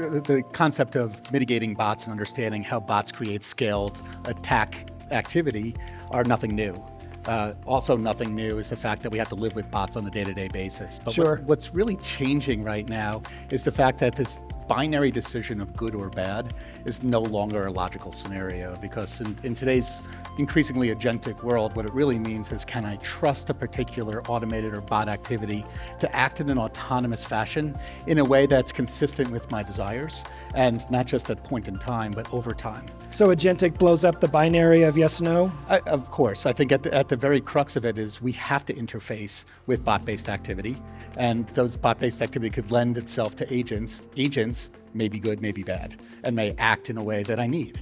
the concept of mitigating bots and understanding how bots create scaled attack activity are nothing new. Also nothing new is the fact that we have to live with bots on a day-to-day basis. But Sure. what's really changing right now is the fact that this binary decision of good or bad is no longer a logical scenario, because in today's increasingly agentic world, what it really means is, can I trust a particular automated or bot activity to act in an autonomous fashion in a way that's consistent with my desires, and not just at point in time, but over time? So agentic blows up the binary of yes, no? Of course. I think at the very crux of it is we have to interface with bot-based activity, and those bot-based activity could lend itself to agents. Agents may be good, may be bad, and may act in a way that I need.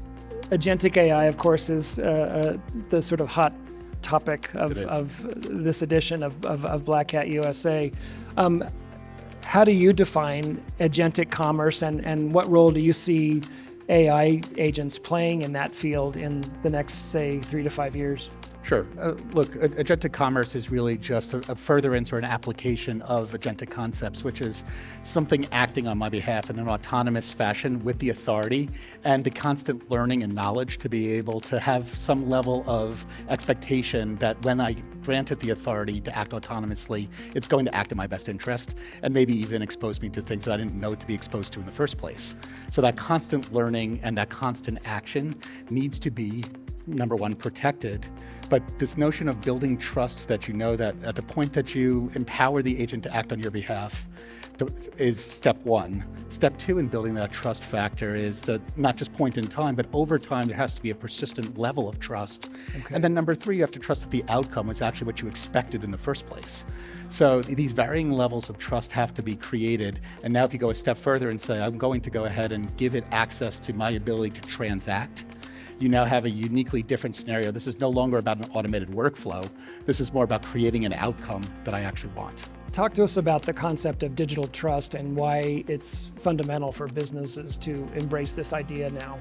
Agentic AI, of course, is the sort of hot topic of this edition of Black Hat USA. How do you define agentic commerce, and what role do you see AI agents playing in that field in the next, say, 3 to 5 years? Sure. Look, agentic commerce is really just a furtherance or an application of agentic concepts, which is something acting on my behalf in an autonomous fashion with the authority and the constant learning and knowledge to be able to have some level of expectation that when I grant it the authority to act autonomously, it's going to act in my best interest, and maybe even expose me to things that I didn't know to be exposed to in the first place. So that constant learning and that constant action needs to be, number one, protected. But this notion of building trust, that you know that at the point that you empower the agent to act on your behalf is step one. Step two in building that trust factor is that not just point in time, but over time there has to be a persistent level of trust. Okay. And then number three, you have to trust that the outcome was actually what you expected in the first place. So these varying levels of trust have to be created. And now if you go a step further and say, I'm going to go ahead and give it access to my ability to transact, you now have a uniquely different scenario. This is no longer about an automated workflow. This is more about creating an outcome that I actually want. Talk to us about the concept of digital trust and why it's fundamental for businesses to embrace this idea now.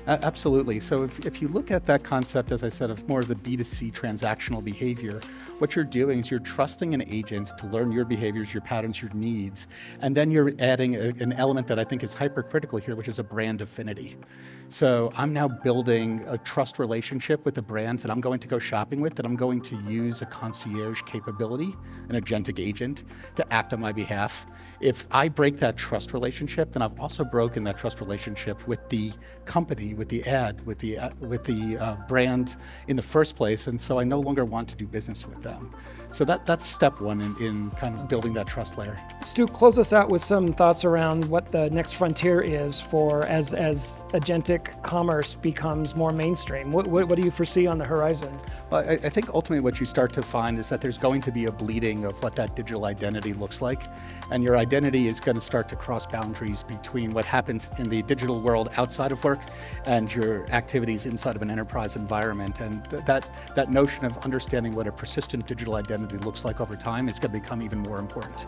Absolutely. So if you look at that concept, as I said, of more of the B2C transactional behavior, what you're doing is you're trusting an agent to learn your behaviors, your patterns, your needs, and then you're adding an element that I think is hypercritical here, which is a brand affinity. So I'm now building a trust relationship with a brand that I'm going to go shopping with, that I'm going to use a concierge capability, an agentic agent, to act on my behalf. If I break that trust relationship, then I've also broken that trust relationship with the company, with the ad, with the brand in the first place, and so I no longer want to do business with them. So that's step one in kind of building that trust layer. Stu, close us out with some thoughts around what the next frontier is for as agentic commerce becomes more mainstream. What do you foresee on the horizon? Well, I think ultimately what you start to find is that there's going to be a bleeding of what that digital identity looks like, and your identity is going to start to cross boundaries between what happens in the digital world outside of work and your activities inside of an enterprise environment. And that notion of understanding what a persistent digital identity looks like over time is going to become even more important.